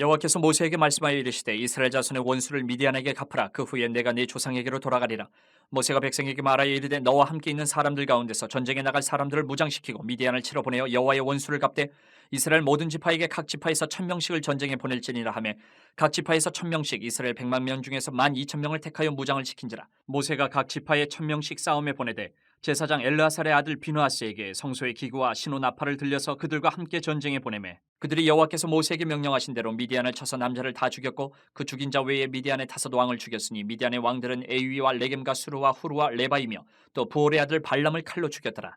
여호와께서 모세에게 말씀하여 이르시되 이스라엘 자손의 원수를 미디안에게 갚으라. 그 후에 내가 네 조상에게로 돌아가리라. 모세가 백성에게 말하여 이르되 너와 함께 있는 사람들 가운데서 전쟁에 나갈 사람들을 무장시키고 미디안을 치러 보내어 여호와의 원수를 갚되 이스라엘 모든 지파에게 각 지파에서 1000명씩을 전쟁에 보낼지니라 하며 각 지파에서 1000명씩 이스라엘 100만 명 중에서 12,000명을 택하여 무장을 시킨지라. 모세가 각 지파에 1000명씩 싸움에 보내되 제사장 엘르아살의 아들 비누아스에게 성소의 기구와 신호 나팔을 들려서 그들과 함께 전쟁에 보내매 그들이 여호와께서 모세에게 명령하신 대로 미디안을 쳐서 남자를 다 죽였고 그 죽인 자 외에 미디안의 5 왕을 죽였으니 미디안의 왕들은 에위와 레겜과 수르와 후르와 레바이며 또 부올의 아들 발람을 칼로 죽였더라.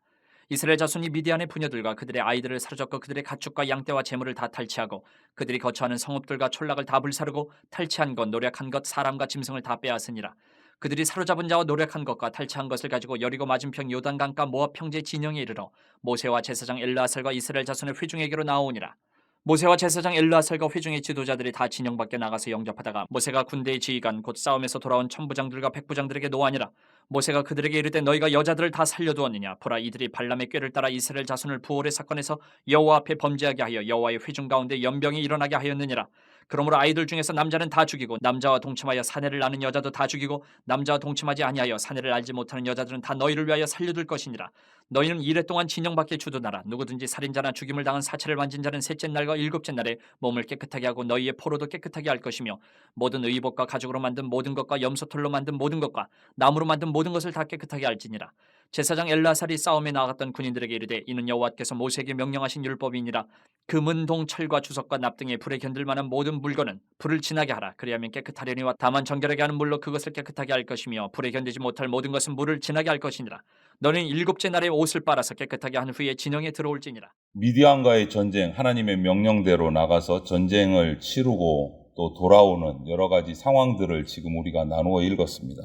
이스라엘 자손이 미디안의 부녀들과 그들의 아이들을 사로잡고 그들의 가축과 양떼와 재물을 다 탈취하고 그들이 거처하는 성읍들과 촌락을 다 불사르고 탈취한 것 노력한 것 사람과 짐승을 다 빼앗으니라. 그들이 사로잡은 자와 노력한 것과 탈취한 것을 가지고 여리고 맞은편 요단강가 모압 평지의 진영에 이르러 모세와 제사장 엘르아살과 이스라엘 자손의 회중에게로 나오니라. 모세와 제사장 엘르아살과 회중의 지도자들이 다 진영 밖에 나가서 영접하다가 모세가 군대의 지휘관 곧 싸움에서 돌아온 천부장들과 백부장들에게 노하니라. 모세가 그들에게 이르되 너희가 여자들을 다 살려두었느냐. 보라, 이들이 발람의 꾀를 따라 이스라엘 자손을 부올의 사건에서 여호와 앞에 범죄하게 하여 여호와의 회중 가운데 연병이 일어나게 하였느니라. 그러므로 아이들 중에서 남자는 다 죽이고 남자와 동침하여 사내를 낳는 여자도 다 죽이고 남자와 동침하지 아니하여 사내를 알지 못하는 여자들은 다 너희를 위하여 살려둘 것이니라. 너희는 이래 동안 진영 밖에 주둔하라. 누구든지 살인자나 죽임을 당한 사체를 만진 자는 셋째 날과 일곱째 날에 몸을 깨끗하게 하고 너희의 포로도 깨끗하게 할 것이며 모든 의복과 가죽으로 만든 모든 것과 염소털로 만든 모든 것과 나무로 만든 모든 것을 다 깨끗하게 할지니라. 제사장 엘르아살이 싸움에 나갔던 군인들에게 이르되 이는 여호와께서 모세에게 명령하신 율법이니라. 금은 동 철과 주석과 납 등의 불에 견딜 만한 모든 물건은 불을 지나게 하라. 그리하면 깨끗하려니와 다만 정결하게 하는 물로 그것을 깨끗하게 할 것이며 불에 견디지 못할 모든 것은 물을 지나게 할 것이니라. 너는 일곱째 날에 옷을 빨아서 깨끗하게 한 후에 진영에 들어올지니라. 미디안과의 전쟁, 하나님의 명령대로 나가서 전쟁을 치르고 또 돌아오는 여러 가지 상황들을 지금 우리가 나누어 읽었습니다.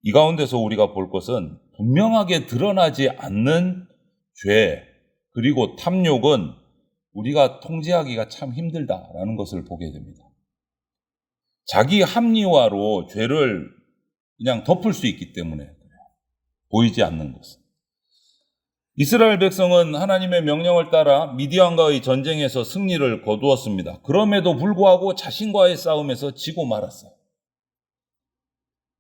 이 가운데서 우리가 볼 것은 분명하게 드러나지 않는 죄 그리고 탐욕은 우리가 통제하기가 참 힘들다라는 것을 보게 됩니다. 자기 합리화로 죄를 그냥 덮을 수 있기 때문에 보이지 않는 것은. 이스라엘 백성은 하나님의 명령을 따라 미디안과의 전쟁에서 승리를 거두었습니다. 그럼에도 불구하고 자신과의 싸움에서 지고 말았어요.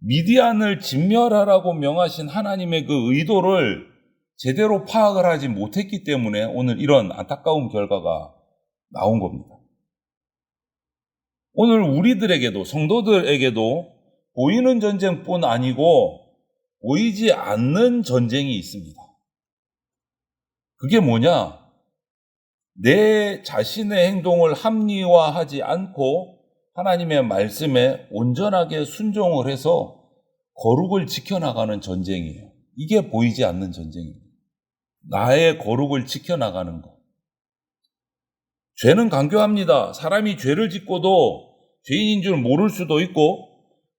미디안을 진멸하라고 명하신 하나님의 그 의도를 제대로 파악을 하지 못했기 때문에 오늘 이런 안타까운 결과가 나온 겁니다. 오늘 우리들에게도, 성도들에게도 보이는 전쟁뿐 아니고 보이지 않는 전쟁이 있습니다. 그게 뭐냐? 내 자신의 행동을 합리화하지 않고 하나님의 말씀에 온전하게 순종을 해서 거룩을 지켜나가는 전쟁이에요. 이게 보이지 않는 전쟁입니다. 나의 거룩을 지켜나가는 것. 죄는 간교합니다. 사람이 죄를 짓고도 죄인인 줄 모를 수도 있고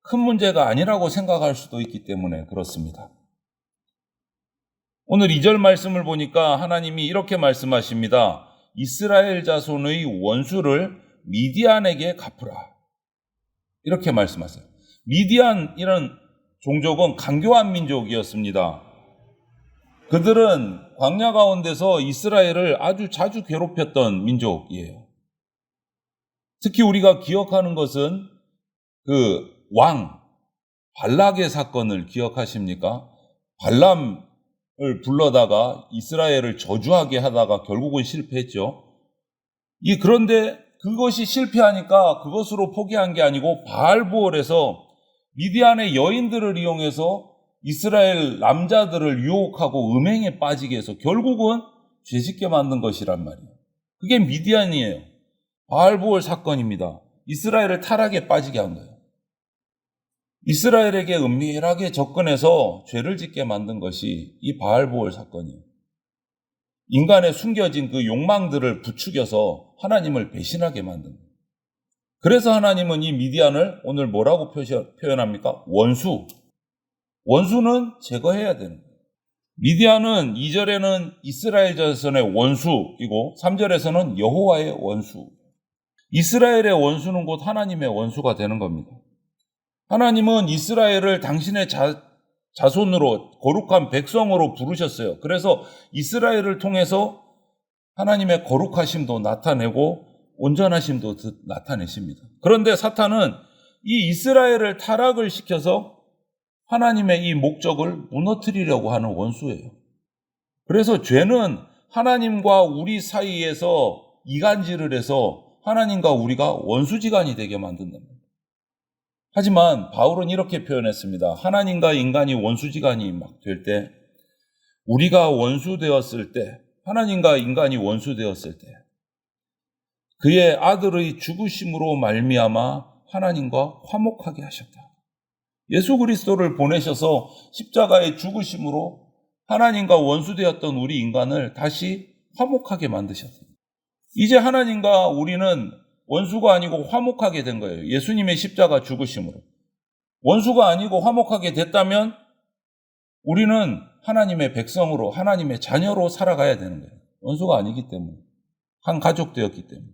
큰 문제가 아니라고 생각할 수도 있기 때문에 그렇습니다. 오늘 2절 말씀을 보니까 하나님이 이렇게 말씀하십니다. 이스라엘 자손의 원수를 미디안에게 갚으라. 이렇게 말씀하세요. 미디안 이런 종족은 간교한 민족이었습니다. 그들은 광야 가운데서 이스라엘을 아주 자주 괴롭혔던 민족이에요. 특히 우리가 기억하는 것은 그 왕 발락의 사건을 기억하십니까? 발람을 불러다가 이스라엘을 저주하게 하다가 결국은 실패했죠. 그런데 그것이 실패하니까 그것으로 포기한 게 아니고 바알부올에서 미디안의 여인들을 이용해서 이스라엘 남자들을 유혹하고 음행에 빠지게 해서 결국은 죄짓게 만든 것이란 말이에요. 그게 미디안이에요. 바알부올 사건입니다. 이스라엘을 타락에 빠지게 한 거예요. 이스라엘에게 은밀하게 접근해서 죄를 짓게 만든 것이 이 바알부올 사건이에요. 인간의 숨겨진 그 욕망들을 부추겨서 하나님을 배신하게 만든 거예요. 그래서 하나님은 이 미디안을 오늘 뭐라고 표현합니까? 원수. 원수는 제거해야 되는 거예요. 미디안은 2절에는 이스라엘 자손의 원수이고 3절에서는 여호와의 원수. 이스라엘의 원수는 곧 하나님의 원수가 되는 겁니다. 하나님은 이스라엘을 당신의 자손으로 거룩한 백성으로 부르셨어요. 그래서 이스라엘을 통해서 하나님의 거룩하심도 나타내고 온전하심도 나타내십니다. 그런데 사탄은 이 이스라엘을 타락을 시켜서 하나님의 이 목적을 무너뜨리려고 하는 원수예요. 그래서 죄는 하나님과 우리 사이에서 이간질을 해서 하나님과 우리가 원수지간이 되게 만든답니다. 하지만 바울은 이렇게 표현했습니다. 하나님과 인간이 원수지간이 막 될 때, 우리가 원수되었을 때, 하나님과 인간이 원수되었을 때 그의 아들의 죽으심으로 말미암아 하나님과 화목하게 하셨다. 예수 그리스도를 보내셔서 십자가의 죽으심으로 하나님과 원수되었던 우리 인간을 다시 화목하게 만드셨습니다. 이제 하나님과 우리는 원수가 아니고 화목하게 된 거예요. 예수님의 십자가 죽으심으로. 원수가 아니고 화목하게 됐다면 우리는 하나님의 백성으로, 하나님의 자녀로 살아가야 되는 거예요. 원수가 아니기 때문에. 한 가족 되었기 때문에.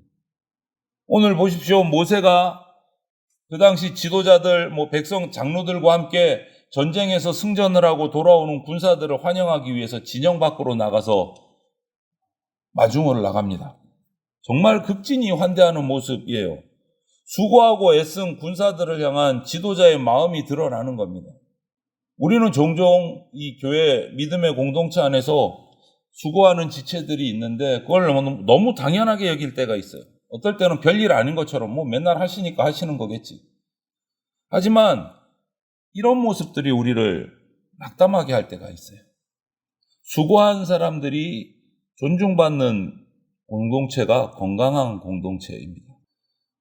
오늘 보십시오. 모세가 그 당시 지도자들, 백성 장로들과 함께 전쟁에서 승전을 하고 돌아오는 군사들을 환영하기 위해서 진영 밖으로 나가서 마중을 나갑니다. 정말 극진히 환대하는 모습이에요. 수고하고 애쓴 군사들을 향한 지도자의 마음이 드러나는 겁니다. 우리는 종종 이 교회 믿음의 공동체 안에서 수고하는 지체들이 있는데 그걸 너무 당연하게 여길 때가 있어요. 어떨 때는 별일 아닌 것처럼 맨날 하시니까 하시는 거겠지. 하지만 이런 모습들이 우리를 낙담하게 할 때가 있어요. 수고한 사람들이 존중받는 공동체가 건강한 공동체입니다.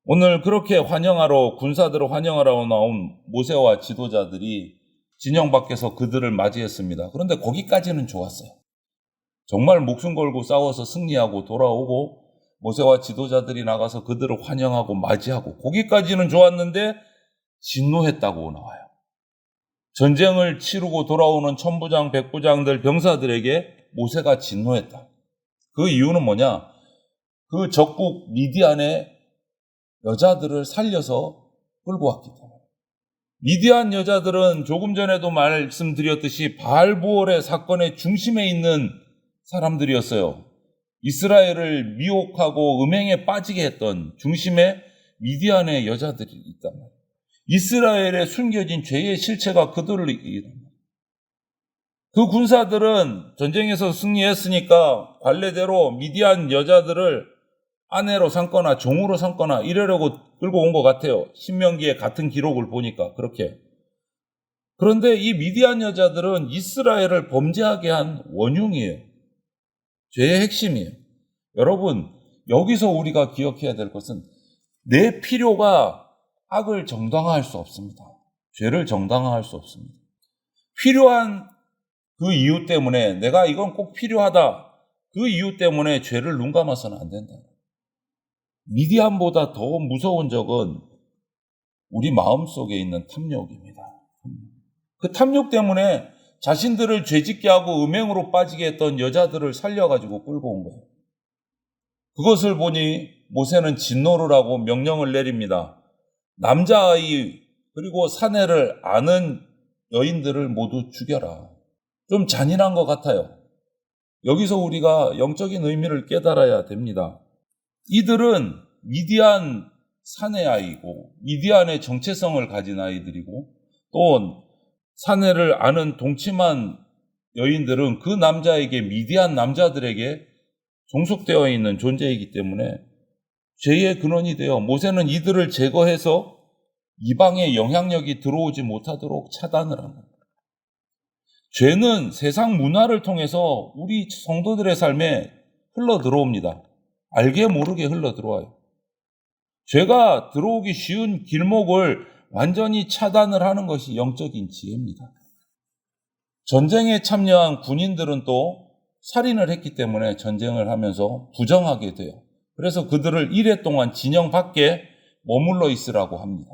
오늘 그렇게 군사들을 환영하러 나온 모세와 지도자들이 진영 밖에서 그들을 맞이했습니다. 그런데 거기까지는 좋았어요. 정말 목숨 걸고 싸워서 승리하고 돌아오고 모세와 지도자들이 나가서 그들을 환영하고 맞이하고 거기까지는 좋았는데 진노했다고 나와요. 전쟁을 치르고 돌아오는 천부장, 백부장들, 병사들에게 모세가 진노했다. 그 이유는 뭐냐? 그 적국 미디안의 여자들을 살려서 끌고 왔기 때문에. 미디안 여자들은 조금 전에도 말씀드렸듯이 바알부올의 사건의 중심에 있는 사람들이었어요. 이스라엘을 미혹하고 음행에 빠지게 했던 중심에 미디안의 여자들이 있단 말이에요. 이스라엘에 숨겨진 죄의 실체가 그들을 이깁니다. 그 군사들은 전쟁에서 승리했으니까 관례대로 미디안 여자들을 아내로 삼거나 종으로 삼거나 이러려고 끌고 온 것 같아요. 신명기의 같은 기록을 보니까 그렇게. 그런데 이 미디안 여자들은 이스라엘을 범죄하게 한 원흉이에요. 죄의 핵심이에요. 여러분, 여기서 우리가 기억해야 될 것은 내 필요가 악을 정당화할 수 없습니다. 죄를 정당화할 수 없습니다. 필요한 그 이유 때문에 내가 이건 꼭 필요하다. 그 이유 때문에 죄를 눈감아서는 안 된다. 미디안보다 더 무서운 적은 우리 마음속에 있는 탐욕입니다. 그 탐욕 때문에 자신들을 죄짓게 하고 음행으로 빠지게 했던 여자들을 살려가지고 끌고 온 거예요. 그것을 보니 모세는 진노를 하고 명령을 내립니다. 남자아이 그리고 사내를 아는 여인들을 모두 죽여라. 좀 잔인한 것 같아요. 여기서 우리가 영적인 의미를 깨달아야 됩니다. 이들은 미디안 사내 아이고 미디안의 정체성을 가진 아이들이고 또 사내를 아는 동침한 여인들은 그 남자에게 미디안 남자들에게 종속되어 있는 존재이기 때문에 죄의 근원이 되어 모세는 이들을 제거해서 이방의 영향력이 들어오지 못하도록 차단을 합니다. 죄는 세상 문화를 통해서 우리 성도들의 삶에 흘러 들어옵니다. 알게 모르게 흘러 들어와요. 죄가 들어오기 쉬운 길목을 완전히 차단을 하는 것이 영적인 지혜입니다. 전쟁에 참여한 군인들은 또 살인을 했기 때문에 전쟁을 하면서 부정하게 돼요. 그래서 그들을 1회 동안 진영 밖에 머물러 있으라고 합니다.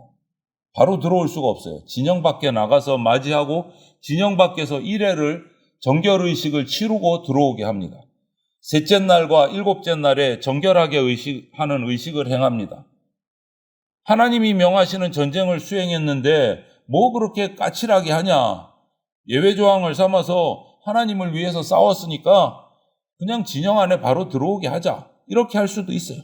바로 들어올 수가 없어요. 진영 밖에 나가서 맞이하고 진영 밖에서 1회를 정결의식을 치르고 들어오게 합니다. 셋째 날과 일곱째 날에 정결하게 하는 의식을 행합니다. 하나님이 명하시는 전쟁을 수행했는데 뭐 그렇게 까칠하게 하냐? 예외조항을 삼아서 하나님을 위해서 싸웠으니까 그냥 진영 안에 바로 들어오게 하자. 이렇게 할 수도 있어요.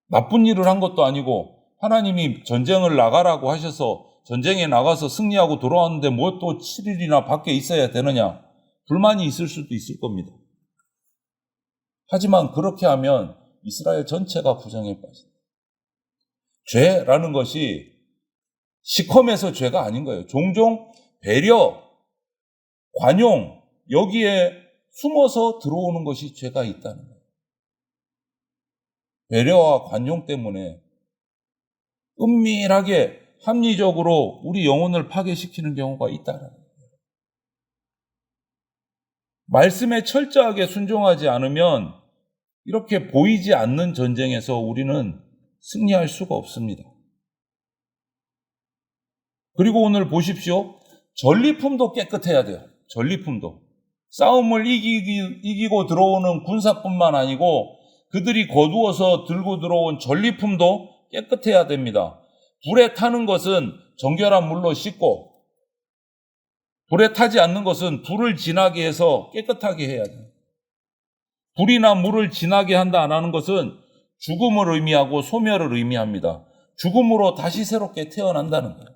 나쁜 일을 한 것도 아니고 하나님이 전쟁을 나가라고 하셔서 전쟁에 나가서 승리하고 돌아왔는데 뭐 또 7일이나 밖에 있어야 되느냐? 불만이 있을 수도 있을 겁니다. 하지만 그렇게 하면 이스라엘 전체가 부정에 빠진다. 죄라는 것이 시커매서 죄가 아닌 거예요. 종종 배려, 관용, 여기에 숨어서 들어오는 것이 죄가 있다는 거예요. 배려와 관용 때문에 은밀하게 합리적으로 우리 영혼을 파괴시키는 경우가 있다는 거예요. 말씀에 철저하게 순종하지 않으면 이렇게 보이지 않는 전쟁에서 우리는 승리할 수가 없습니다. 그리고 오늘 보십시오. 전리품도 깨끗해야 돼요. 전리품도. 싸움을 이기고 들어오는 군사뿐만 아니고 그들이 거두어서 들고 들어온 전리품도 깨끗해야 됩니다. 불에 타는 것은 정결한 물로 씻고 불에 타지 않는 것은 불을 지나게 해서 깨끗하게 해야 돼요. 불이나 물을 지나게 한다 안 하는 것은 죽음을 의미하고 소멸을 의미합니다. 죽음으로 다시 새롭게 태어난다는 거예요.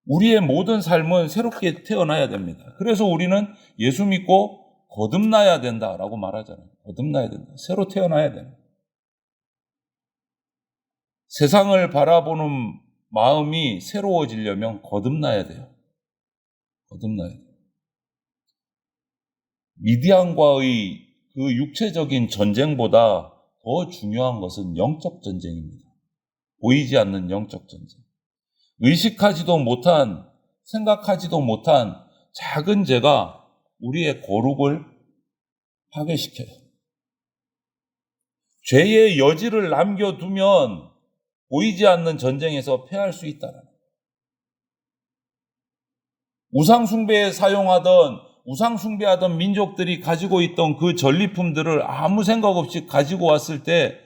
우리의 모든 삶은 새롭게 태어나야 됩니다. 그래서 우리는 예수 믿고 거듭나야 된다라고 말하잖아요. 거듭나야 된다. 새로 태어나야 된다. 세상을 바라보는 마음이 새로워지려면 거듭나야 돼요. 거듭나야 돼요. 미디안과의 그 육체적인 전쟁보다 더 중요한 것은 영적 전쟁입니다. 보이지 않는 영적 전쟁. 의식하지도 못한, 생각하지도 못한 작은 죄가 우리의 거룩을 파괴시켜요. 죄의 여지를 남겨두면 보이지 않는 전쟁에서 패할 수 있다는 거예요. 우상숭배하던 민족들이 가지고 있던 그 전리품들을 아무 생각 없이 가지고 왔을 때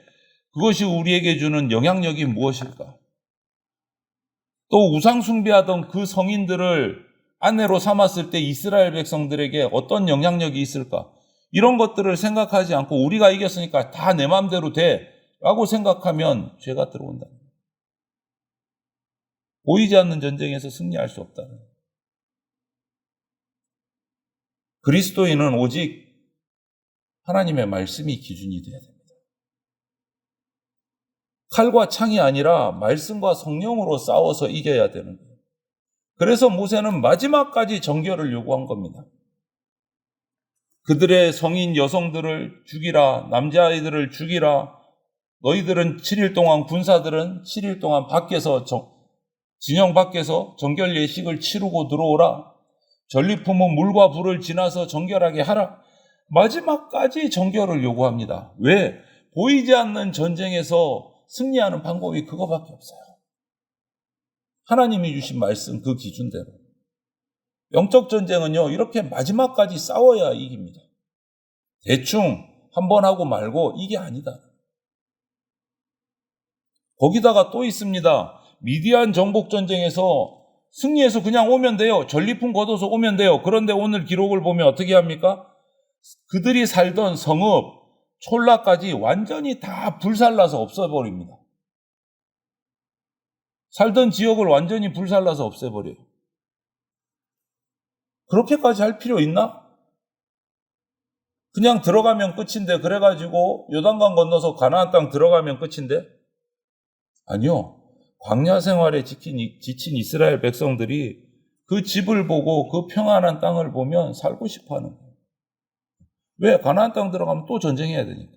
그것이 우리에게 주는 영향력이 무엇일까? 또 우상숭배하던 그 성인들을 아내로 삼았을 때 이스라엘 백성들에게 어떤 영향력이 있을까? 이런 것들을 생각하지 않고 우리가 이겼으니까 다 내 마음대로 돼 라고 생각하면 죄가 들어온다. 보이지 않는 전쟁에서 승리할 수 없다. 그리스도인은 오직 하나님의 말씀이 기준이 되어야 됩니다. 칼과 창이 아니라 말씀과 성령으로 싸워서 이겨야 되는 거예요. 그래서 모세는 마지막까지 정결을 요구한 겁니다. 그들의 성인 여성들을 죽이라, 남자아이들을 죽이라, 너희들은 7일 동안 군사들은 7일 동안 밖에서 진영 밖에서 정결 예식을 치르고 들어오라. 전리품은 물과 불을 지나서 정결하게 하라. 마지막까지 정결을 요구합니다. 왜? 보이지 않는 전쟁에서 승리하는 방법이 그거밖에 없어요. 하나님이 주신 말씀 그 기준대로. 영적 전쟁은요, 이렇게 마지막까지 싸워야 이깁니다. 대충 한번 하고 말고 이게 아니다. 거기다가 또 있습니다. 미디안 정복 전쟁에서 승리해서 그냥 오면 돼요. 전리품 걷어서 오면 돼요. 그런데 오늘 기록을 보면 어떻게 합니까? 그들이 살던 성읍, 촐라까지 완전히 다 불살라서 없애버립니다. 살던 지역을 완전히 불살라서 없애버려요. 그렇게까지 할 필요 있나? 그냥 들어가면 끝인데, 그래가지고 요단강 건너서 가나안 땅 들어가면 끝인데? 아니요. 광야 생활에 지친 이스라엘 백성들이 그 집을 보고 그 평안한 땅을 보면 살고 싶어 하는 거예요. 왜? 가나안 땅 들어가면 또 전쟁해야 되니까.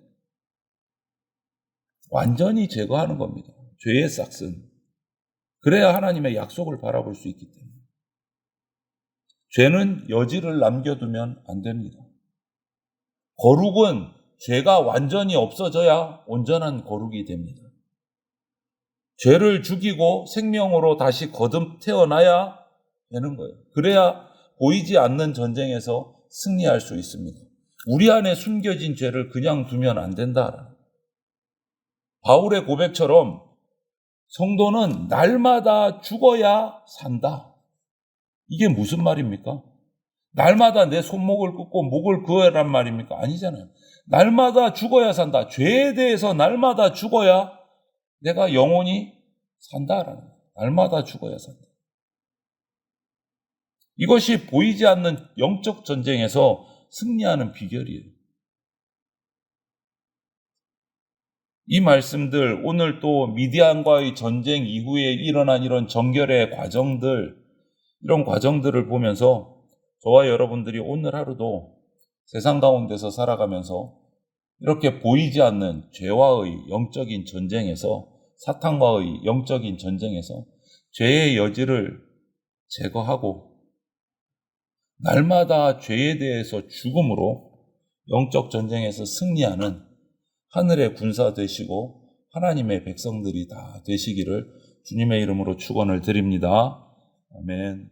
완전히 제거하는 겁니다. 죄의 싹슨. 그래야 하나님의 약속을 바라볼 수 있기 때문에. 죄는 여지를 남겨두면 안 됩니다. 거룩은 죄가 완전히 없어져야 온전한 거룩이 됩니다. 죄를 죽이고 생명으로 다시 거듭 태어나야 되는 거예요. 그래야 보이지 않는 전쟁에서 승리할 수 있습니다. 우리 안에 숨겨진 죄를 그냥 두면 안 된다. 바울의 고백처럼 성도는 날마다 죽어야 산다. 이게 무슨 말입니까? 날마다 내 손목을 꺾고 목을 그어란 말입니까? 아니잖아요. 날마다 죽어야 산다. 죄에 대해서 날마다 죽어야 내가 영원히 산다라는 거예요. 날마다 죽어야 산다. 이것이 보이지 않는 영적 전쟁에서 승리하는 비결이에요. 이 말씀들, 오늘 또 미디안과의 전쟁 이후에 일어난 이런 정결의 과정들, 이런 과정들을 보면서 저와 여러분들이 오늘 하루도 세상 가운데서 살아가면서 이렇게 보이지 않는 죄와의 영적인 전쟁에서, 사탄과의 영적인 전쟁에서 죄의 여지를 제거하고 날마다 죄에 대해서 죽음으로 영적 전쟁에서 승리하는 하늘의 군사 되시고 하나님의 백성들이 다 되시기를 주님의 이름으로 축원을 드립니다. 아멘.